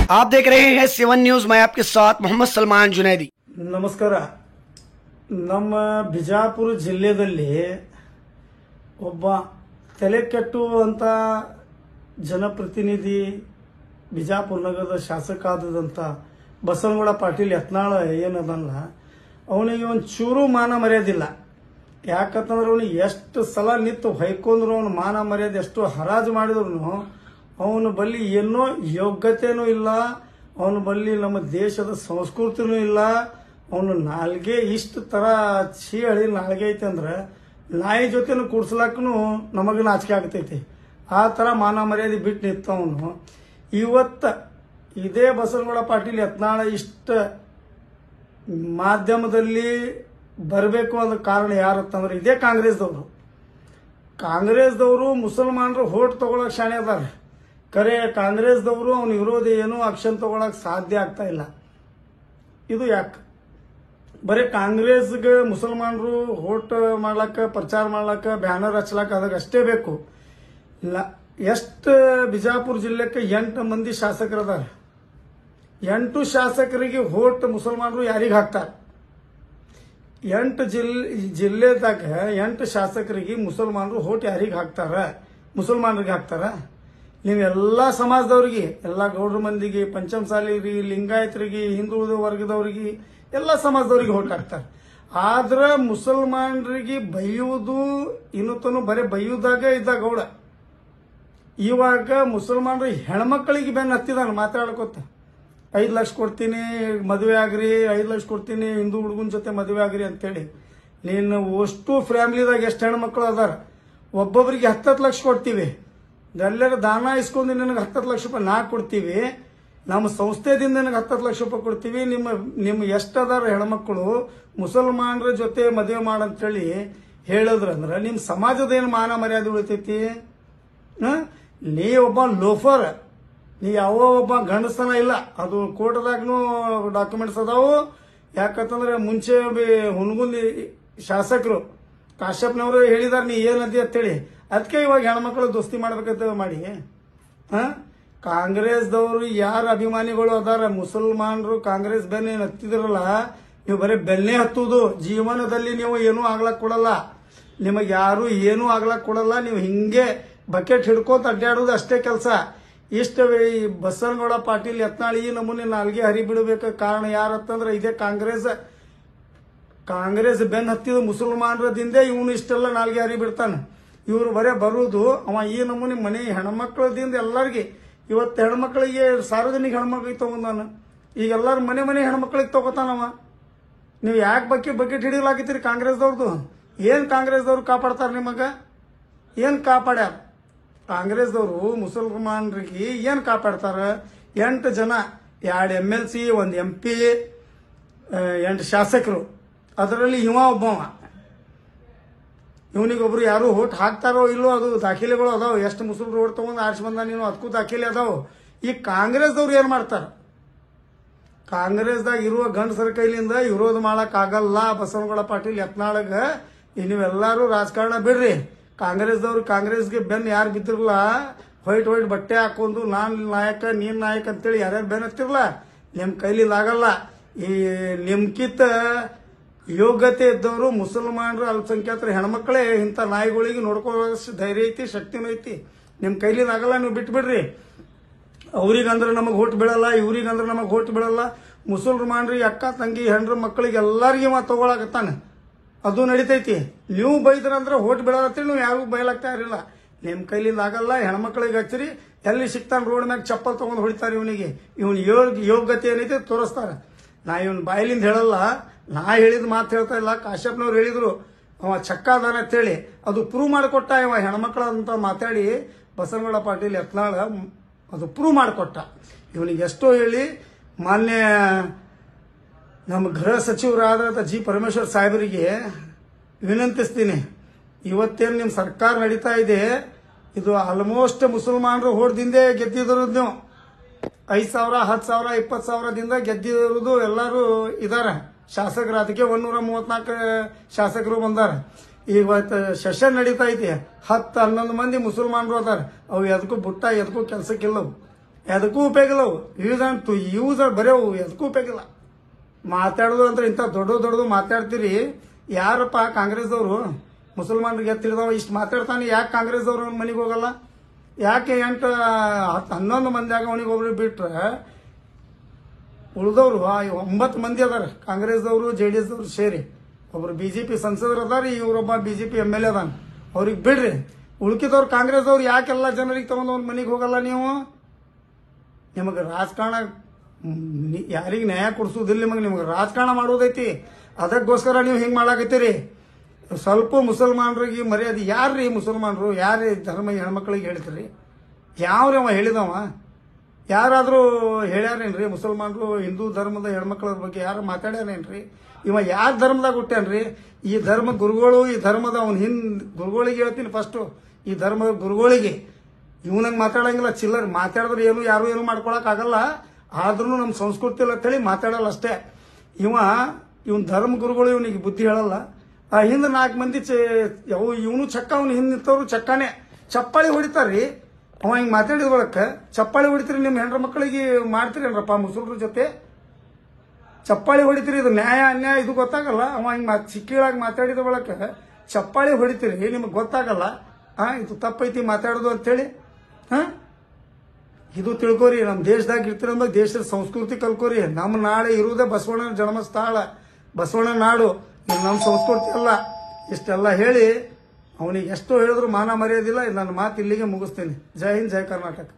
आप देख रहे हैं 7 न्यूज। मैं आपके साथ मोहम्मद सलमान जुनैदी। ನಮಸ್ಕಾರ. ನಮ್ಮ ಬಿಜಾಪುರ ಜಿಲ್ಲೆಯಲ್ಲಿ ಒಬ್ಬ ತಲೆ ಕೆಟ್ಟುವಂತ ಜನಪ್ರತಿನಿಧಿ ಬಿಜಾಪುರ ನಗರದ ಶಾಸಕ ಆದಂತ ಬಸನಗೌಡ ಪಾಟೀಲ್ ಯತ್ನಾಳ ಏನದಲ್ಲ, ಅವನಿಗೆ ಒಂದು ಚೂರು ಮಾನ ಮರ್ಯಾದಿಲ್ಲ. ಯಾಕಂತಂದ್ರೆ ಅವನಿಗೆ ಎಷ್ಟು ಸಲ ನಿಂತು ಹೊಯ್ಕೊಂಡ್ರು ಅವನು ಮಾನ ಮರ್ಯಾದೆ ಎಷ್ಟು ಹರಾಜು ಮಾಡಿದ್ರು ಅವನ ಬಳಿ ಏನೋ ಯೋಗ್ಯತೆನೂ ಇಲ್ಲ, ಅವನ ಬಳಿ ನಮ್ಮ ದೇಶದ ಸಂಸ್ಕೃತಿನೂ ಇಲ್ಲ. ಅವನು ನಾಲ್ಗೆ ಇಷ್ಟು ತರ ಚೀಳಿ ನಾಲ್ಗೆ ಐತೆ ಅಂದ್ರೆ ನಾಯಿ ಜೊತೆನು ಕೂಡ್ಸ್ಲಾಕನು ನಮಗೆ ನಾಚಿಕೆ ಆಗ್ತೈತಿ. ಆ ತರ ಮಾನ ಮರ್ಯಾದೆ ಬಿಟ್ಟು ನಿಂತವನು ಇವತ್ತ ಇದೇ ಬಸನಗೌಡ ಪಾಟೀಲ್ ಯತ್ನಾಳ ಇಷ್ಟ ಮಾಧ್ಯಮದಲ್ಲಿ ಬರಬೇಕು ಅನ್ನೋ ಕಾರಣ ಯಾರತ್ತಂದ್ರೆ ಇದೇ ಕಾಂಗ್ರೆಸ್ದವರು ಮುಸಲ್ಮಾನರು ಹೋಟ್ ತಗೊಳಕ್ ಶಾಣೆ ಅದಾರ. ಕರೆ ಕಾಂಗ್ರೆಸ್ದವರು ಅವನ ವಿರೋಧ ಏನು ಆಕ್ಷನ್ ತಗೊಳಕ್ ಸಾಧ್ಯ ಆಗ್ತಾ ಇಲ್ಲ. ಇದು ಯಾಕೆ? ಬರೀ ಕಾಂಗ್ರೆಸ್ಗೆ ಮುಸಲ್ಮಾನರು ಹೋಟ್ ಮಾಡ್ಲಕ್ಕ, ಪ್ರಚಾರ ಮಾಡ್ಲಕ್ಕ, ಬ್ಯಾನರ್ ಹಚ್ಲಕ್ಕ ಅದಕ್ಕೆ ಅಷ್ಟೇ ಬೇಕು. ಎಷ್ಟು ಬಿಜಾಪುರ ಜಿಲ್ಲೆಕ್ಕೆ 8 ಮಂದಿ ಶಾಸಕರದಾರ. 8 ಶಾಸಕರಿಗೆ ಹೋಟ್ ಮುಸಲ್ಮಾನರು ಯಾರಿಗೆ ಹಾಕ್ತಾರೆ? 8 ಜಿಲ್ಲೆದಾಗ 8 ಶಾಸಕರಿಗೆ ಮುಸಲ್ಮಾನರು ಹೋಟ್ ಯಾರಿಗೆ ಹಾಕ್ತಾರ? ಮುಸಲ್ಮಾನರಿಗೆ ಹಾಕ್ತಾರ? ನೀವೆಲ್ಲಾ ಸಮಾಜದವ್ರಿಗೆ, ಎಲ್ಲಾ ಗೌಡ್ರ ಮಂದಿಗೆ, ಪಂಚಮಸಾಲಿಗೆ, ಲಿಂಗಾಯತರಿಗೆ, ಹಿಂದುಳಿದ ವರ್ಗದವರಿಗೆ, ಎಲ್ಲಾ ಸಮಾಜದವರಿಗೆ ಹೋಟ್ ಹಾಕ್ತಾರೆ. ಆದ್ರ ಮುಸಲ್ಮಾನರಿಗೆ ಬೈಯುವುದು ಇನ್ನೂ ಬರೀ ಬೈಯುವುದಾಗ ಇದ್ದ ಗೌಡ. ಇವಾಗ ಮುಸಲ್ಮಾನರು ಹೆಣ್ಮಕ್ಳಿಗೆ ಬೆನ್ನ ಹತ್ತಿದಾನ ಮಾತಾಡ್ಕೊತ. 5 ಲಕ್ಷ ಕೊಡ್ತೀನಿ ಮದುವೆ ಆಗ್ರಿ, 5 ಲಕ್ಷ ಕೊಡ್ತೀನಿ ಹಿಂದೂ ಹುಡುಗನ ಜೊತೆ ಮದುವೆ ಆಗ್ರಿ ಅಂತೇಳಿ. ನೀನು ಅಷ್ಟು ಫ್ಯಾಮಿಲಿದಾಗ ಎಷ್ಟು ಹೆಣ್ಮಕ್ಳು ಅದಾರ? ಒಬ್ಬೊಬ್ಬರಿಗೆ 10 ಲಕ್ಷ ಕೊಡ್ತೀವಿ. ಎಲ್ಲರ ದಾನ ಇಸ್ಕೊಂಡು ನಿನಗೆ 10 ಲಕ್ಷ ರೂಪಾಯಿ ನಾ ಕೊಡ್ತೀವಿ. ನಮ್ಮ ಸಂಸ್ಥೆದಿಂದ ನಿನಗೆ 10 ಲಕ್ಷ ರೂಪಾಯಿ ಕೊಡ್ತೀವಿ. ನಿಮ್ಮ ಎಷ್ಟದಾರ ಹೆಣ್ಮಕ್ಳು ಮುಸಲ್ಮಾನರ ಜೊತೆ ಮದುವೆ ಮಾಡಂತೇಳಿ ಹೇಳಿದ್ರಂದ್ರ ನಿಮ್ಮ ಸಮಾಜದ ಏನು ಮಾನ ಮರ್ಯಾದೆ ಉಳಿತೈತಿ? ನೀ ಒಬ್ಬ ಲೋಫರ್, ನೀ ಯಾವ ಒಬ್ಬ ಗಂಡಸ್ತನ ಇಲ್ಲ. ಅದು ಕೋರ್ಟ್ದಾಗ್ನು ಡಾಕ್ಯುಮೆಂಟ್ಸ್ ಅದಾವು. ಯಾಕಂತಂದ್ರೆ ಮುಂಚೆ ಹುನಗುಂದಿ ಶಾಸಕರು ಕಾಶ್ಯಪ್ನವರು ಹೇಳಿದಾರ ನೀ ಏನದಿ ಅಂತೇಳಿ. ಅದಕ್ಕೆ ಇವಾಗ ಹೆಣ್ಮಕ್ಳು ದೋಸ್ತಿ ಮಾಡ್ಬೇಕಂತ ಮಾಡಿ. ಕಾಂಗ್ರೆಸ್ದವರು ಯಾರ ಅಭಿಮಾನಿಗಳು ಅದಾರ ಮುಸಲ್ಮಾನರು ಕಾಂಗ್ರೆಸ್ ಬೆನ್ನೆ ಹತ್ತಿದ್ರಲ್ಲ, ನೀವು ಬರೀ ಬೆನ್ನೆ ಹತ್ತುದು. ಜೀವನದಲ್ಲಿ ನೀವು ಏನೂ ಆಗ್ಲಕ್ ಕೊಡಲ್ಲ, ನಿಮಗೆ ಯಾರು ಏನೂ ಆಗ್ಲಕ್ ಕೊಡಲ್ಲ. ನೀವು ಹಿಂಗೆ ಬಕೆಟ್ ಹಿಡ್ಕೋತ ಅಡ್ಡಾಡೋದು ಅಷ್ಟೇ ಕೆಲಸ. ಇಷ್ಟವೇ ಈ ಬಸನಗೌಡ ಪಾಟೀಲ್ ಯತ್ನಾಳ್ ಈ ನಮೂನೆ ನಾಲ್ಗೆ ಹರಿಬಿಡಬೇಕ ಕಾರಣ ಯಾರತ್ತಂದ್ರೆ ಇದೇ ಕಾಂಗ್ರೆಸ್ ಬೆನ್ ಹತ್ತಿದ ಮುಸಲ್ಮಾನರದಿಂದ ಇವನು ಇಷ್ಟೆಲ್ಲ ನಾಲ್ಗೆ ಹರಿಬಿಡ್ತಾನ. ಇವ್ರು ಬರೇ ಬರುವುದು ಅವ ಈ ನಮೂನೆ ಮನೆ ಹೆಣ್ಮಕ್ಳದಿಂದ ಎಲ್ಲರಿಗೆ. ಇವತ್ತು ಹೆಣ್ಮಕ್ಳಿಗೆ ಸಾರ್ವಜನಿಕ ಹೆಣ್ಮಕ್ಳಿಗೆ ತಗೊಂಡಾನ, ಈಗ ಎಲ್ಲಾರು ಮನೆ ಹೆಣ್ಮಕ್ಳಿಗೆ ತಗೋತಾನವ. ನೀವು ಯಾಕೆ ಬಕೆಟ್ ಹಿಡಿಲಾಕಿತೀರಿ ಕಾಂಗ್ರೆಸ್ದವ್ರದ್ದು? ಏನ್ ಕಾಂಗ್ರೆಸ್ದವ್ರು ಕಾಪಾಡ್ತಾರ ನಿಮಗ? ಏನ್ ಕಾಪಾಡ್ಯಾರ? ಕಾಂಗ್ರೆಸ್ದವರು ಮುಸಲ್ಮಾನರಿಗೆ ಏನ್ ಕಾಪಾಡ್ತಾರ? 8 ಜನ, 2 MLC, 1 MP, 8 ಶಾಸಕರು. ಅದರಲ್ಲಿ ಇವ ಒಬ್ಬವ. ಇವನಿಗೊಬ್ರು ಯಾರು ಹೋಟ್ ಹಾಕ್ತಾರೋ ಇಲ್ಲೋ ಅದು ದಾಖಲೆಗಳು ಅದಾವ. ಎಷ್ಟು ಮುಸಲ್ರು ಓಟ್ ತಗೊಂಡು ಆರಿಸಿ ಬಂದ ನೀನು ಅದಕ್ಕೂ ದಾಖಲೆ ಅದಾವ. ಈ ಕಾಂಗ್ರೆಸ್ದವ್ರು ಏನ್ ಮಾಡ್ತಾರ? ಕಾಂಗ್ರೆಸ್ದಾಗ ಇರುವ ಗಂಡಸರ ಕೈಲಿಂದ ವಿರೋಧ ಮಾಡಕ್ ಆಗಲ್ಲ. ಬಸನಗೌಡ ಪಾಟೀಲ್ ಯತ್ನಾಳಗ ನೀವೆಲ್ಲಾರು ರಾಜಕಾರಣ ಬಿಡ್ರಿ. ಕಾಂಗ್ರೆಸ್ಗೆ ಬೆನ್ ಯಾರು ಬಿದ್ದಿರಲ್ಲ, ವೈಟ್ ಬಟ್ಟೆ ಹಾಕೊಂಡು ನಾನ್ ನಾಯಕ ನೀನ್ ನಾಯಕ ಅಂತೇಳಿ ಯಾರ್ಯಾರು ಬೆನ್ ಹತ್ತಿರಲ್ಲ, ನಿಮ್ ಕೈಲಿಂದ ಆಗಲ್ಲ. ಈ ನಿಮ್ಕಿತ್ತ ಯೋಗ್ಯತೆ ಇದ್ದವರು ಮುಸಲ್ಮಾನರು ಅಲ್ಪಸಂಖ್ಯಾತರ ಹೆಣ್ಮಕ್ಳೇ ಇಂಥ ನಾಯಿಗಳಿಗೆ ನೋಡ್ಕೊಳ್ಳೋಷ್ಟು ಧೈರ್ಯ ಐತಿ, ಶಕ್ತಿನೂ ಐತಿ. ನಿಮ್ ಕೈಲಿಂದ ಆಗಲ್ಲ, ನೀವು ಬಿಟ್ಬಿಡ್ರಿ. ಅವ್ರಿಗಂದ್ರೆ ನಮಗ್ ಹೋಟ್ ಬೀಳಲ್ಲ, ಇವ್ರಿಗಂದ್ರೆ ನಮಗ್ ಹೋಟ್ ಬೀಳಲ್ಲ. ಮುಸಲ್ಮಾನ್ರಿಗೆ ಅಕ್ಕ ತಂಗಿ ಹೆಣ್ರ ಮಕ್ಕಳಿಗೆ ಎಲ್ಲಾರಿಗೆ ತಗೊಳಕತ್ತಾನ. ಅದು ನಡಿತೈತಿ. ನೀವು ಬೈದ್ರಂದ್ರೆ ಹೋಟ್ ಬೀಳತ್ತೇಳಿ ನೀವು ಯಾರಿಗೂ ಬೈಲಾಗ್ತಾ ಇರಲಿಲ್ಲ. ನಿಮ್ ಕೈಲಿಂದ ಆಗಲ್ಲ. ಹೆಣ್ಮಕ್ಳಿಗೆ ಹಚ್ಚಿರಿ, ಎಲ್ಲಿ ಸಿಗ್ತಾನ ರೋಡ್ ಮ್ಯಾಗ ಚಪ್ಪಲ್ ತಗೊಂಡು ಹೊಡಿತಾರೆ ಇವನಿಗೆ. ಇವನ್ ಯೋಗ್ಯತೆ ಏನೈತಿ ತೋರಿಸ್ತಾರ. ನಾ ಇವನ್ ಬಾಯಿಲಿಂದ ಹೇಳಲ್ಲ, ನಾ ಹೇಳಿದ ಮಾತು ಹೇಳ್ತಾ ಇಲ್ಲ. ಕಾಶ್ಯಪ್ನವ್ರು ಹೇಳಿದ್ರು ಅವ ಚಕ್ಕ ಅದಾನ ಅಂತೇಳಿ, ಅದು ಪ್ರೂವ್ ಮಾಡಿಕೊಟ್ಟ. ಇವ ಹೆಣ್ಮಕ್ಳ ಅಂತ ಮಾತಾಡಿ ಬಸನಗೌಡ ಪಾಟೀಲ್ ಯತ್ನಾಳ ಅದು ಪ್ರೂವ್ ಮಾಡಿಕೊಟ್ಟ. ಇವನಿಗೆ ಎಷ್ಟೋ ಹೇಳಿ ಮಾನ್ಯ ನಮ್ಮ ಗೃಹ ಸಚಿವರಾದ ಜಿ ಪರಮೇಶ್ವರ್ ಸಾಹೇಬರಿಗೆ ವಿನಂತಿಸ್ತೀನಿ. ಇವತ್ತೇನು ನಿಮ್ಮ ಸರ್ಕಾರ ನಡೀತಾ ಇದೆ, ಇದು ಆಲ್ಮೋಸ್ಟ್ ಮುಸಲ್ಮಾನರು ಹೋಟದಿಂದೇ ಗೆದ್ದಿದ್ರು. ನೀವು 5,000, 10,000, 20,000ದಿಂದ ಗೆದ್ದಿರುವುದು ಎಲ್ಲರೂ ಇದಾರ ಶಾಸಕರು. ಅದಕ್ಕೆ 134 ಶಾಸಕರು ಬಂದಾರ. ಇವತ್ತು ಸೆಷನ್ ನಡೀತಾ ಐತಿ. 10-11 ಮಂದಿ ಮುಸಲ್ಮಾನರು ಅದಾರ. ಅವು ಎದಕ್ಕೂ ಬುಟ್ಟ ಎದಕ್ಕೂ ಕೆಲಸಕ್ಕಿಲ್ಲವು. ಎದಕ್ಕೂ ಉಪಯೋಗ ಇಲ್ಲ ಅವು. ಯೂಸ್ ಬರೀ ಅವು ಎದಕ್ಕೂ ಉಪಯೋಗ ಇಲ್ಲ. ಮಾತಾಡೋದು ಅಂದ್ರೆ ಇಂಥ ದೊಡ್ಡದು ಮಾತಾಡ್ತೀರಿ. ಯಾರಪ್ಪ ಕಾಂಗ್ರೆಸ್ದವರು ಮುಸಲ್ಮಾನರಿಗೆ ಎತ್ತಿಡ್ದವ ಇಷ್ಟು ಮಾತಾಡ್ತಾನೆ? ಯಾಕೆ ಕಾಂಗ್ರೆಸ್ದವ್ರು ಅವ್ನ ಮನೆಗೆ ಹೋಗಲ್ಲ? ಯಾಕೆ 11 ಮಂದಿಯಾಗ ಅವನಿಗೆ ಒಬ್ರು ಬಿಟ್ರೆ ಉಳಿದವರು 9 ಮಂದಿ ಅದಾರ ಕಾಂಗ್ರೆಸ್ದವರು JDS ದವ್ರು ಸೇರಿ. ಒಬ್ರು BJP ಸಂಸದರು ಅದಾರ, ಇವರೊಬ್ಬ BJP MLA ಅದಾನ. ಅವ್ರಿಗೆ ಬಿಡ್ರಿ. ಉಳ್ಕಿದವ್ರು ಕಾಂಗ್ರೆಸ್ದವ್ರು ಯಾಕೆಲ್ಲ ಜನರಿಗೆ ತಗೊಂಡು ಅವ್ನ ಮನೆಗೆ ಹೋಗಲ್ಲ? ನೀವು ನಿಮಗೆ ರಾಜಕಾರಣ ಯಾರಿಗೆ ನ್ಯಾಯ ಕೊಡಿಸೋದಿಲ್ಲ. ನಿಮಗೆ ರಾಜಕಾರಣ ಮಾಡೋದೈತಿ. ಅದಕ್ಕೋಸ್ಕರ ನೀವು ಹಿಂಗೆ ಮಾಡಾಕತ್ತೀರಿ. ಸ್ವಲ್ಪ ಮುಸಲ್ಮಾನರಿಗೆ ಮರ್ಯಾದೆ. ಯಾರ್ರೀ ಮುಸಲ್ಮಾನರು? ಯಾರೇ ಧರ್ಮ ಹೆಣ್ಮಕ್ಳಿಗೆ ಹೇಳ್ತೀರಿ? ಯಾವ್ರಿ ಅವ ಹೇಳಿದವ? ಯಾರಾದರೂ ಹೇಳ್ಯಾರೇನ್ರಿ? ಮುಸಲ್ಮಾನರು ಹಿಂದೂ ಧರ್ಮದ ಹೆಣ್ಮಕ್ಳ ಬಗ್ಗೆ ಯಾರು ಮಾತಾಡ್ಯಾರೇನ್ರಿ? ಇವ ಯಾರ ಧರ್ಮದಾಗ ಹುಟ್ಟ್ಯಾನ್ರಿ? ಈ ಧರ್ಮ ಗುರುಗಳು, ಈ ಧರ್ಮದ ಅವ್ನ ಗುರುಗಳಿಗೆ ಹೇಳ್ತೀನಿ ಫಸ್ಟು. ಈ ಧರ್ಮದ ಗುರುಗಳಿಗೆ ಇವನಂಗೆ ಮಾತಾಡಂಗಿಲ್ಲ. ಚಿಲ್ಲರ್ ಮಾತಾಡಿದ್ರೆ ಯಾರು ಏನು ಮಾಡ್ಕೊಳಕ್ ಆಗಲ್ಲ. ಆದ್ರೂ ನಮ್ಮ ಸಂಸ್ಕೃತಿ ಇಲ್ಲ ಅಂತೇಳಿ ಮಾತಾಡಲ್ಲ ಅಷ್ಟೇ. ಇವನ್ ಧರ್ಮ ಗುರುಗಳು ಇವನಿಗೆ ಬುದ್ಧಿ ಹೇಳಲ್ಲ. ಆ ಹಿಂದೆ 4 ಮಂದಿ ಇವನು ಚಕ್ಕ, ಅವ್ನು ಹಿಂದೆ ನಿಂತವ್ರು ಚಕ್ಕಾನೆ ಚಪ್ಪಾಳಿ ಹೊಡಿತಾರ್ರಿ. ಅವ ಹಿಂಗೆ ಮಾತಾಡಿದ ಬಳಕ ಚಪ್ಪಾಳಿ ಹೊಡಿತೀರಿ. ನಿಮ್ಮ ಹೆಣ್ರ ಮಕ್ಕಳಿಗೆ ಮಾಡ್ತೀರೇನ್ರಪ್ಪ ಮುಸುಲ್ರ ಜೊತೆ? ಚಪ್ಪಾಳಿ ಹೊಡಿತೀರಿ. ಇದು ನ್ಯಾಯ ಅನ್ಯಾಯ ಇದು ಗೊತ್ತಾಗಲ್ಲ. ಅವ ಹಿಂಗೆ ಚಿಕ್ಕೀಳಾಗಿ ಮಾತಾಡಿದ ಬಳಕ ಚಪ್ಪಾಳಿ ಹೊಡಿತೀರಿ. ನಿಮಗೆ ಗೊತ್ತಾಗಲ್ಲ ಇದು ತಪ್ಪೈತಿ ಮಾತಾಡೋದು ಅಂತೇಳಿ. ಇದು ತಿಳ್ಕೊರಿ. ನಮ್ಮ ದೇಶದಾಗ ಇರ್ತೀರ ಅಂದಾಗ ದೇಶದ ಸಂಸ್ಕೃತಿ ಕಲ್ಕೋರಿ. ನಮ್ಮ ನಾಳೆ ಇರುವುದೇ ಬಸವಣ್ಣನ ಜನ್ಮಸ್ಥಳ, ಬಸವಣ್ಣ ನಾಡು. ಇದು ನಮ್ಮ ಸಂಸ್ಕೃತಿ ಅಲ್ಲ. ಇಷ್ಟೆಲ್ಲ ಹೇಳಿ ಅವನಿಗೆ ಎಷ್ಟು ಹೇಳಿದ್ರು ಮಾನ ಮರ್ಯಾದಿಲ್ಲ. ನನ್ನ ಮಾತು ಇಲ್ಲಿಗೆ ಮುಗಿಸ್ತೀನಿ. ಜೈ ಹಿಂದ್, ಜೈ ಕರ್ನಾಟಕ.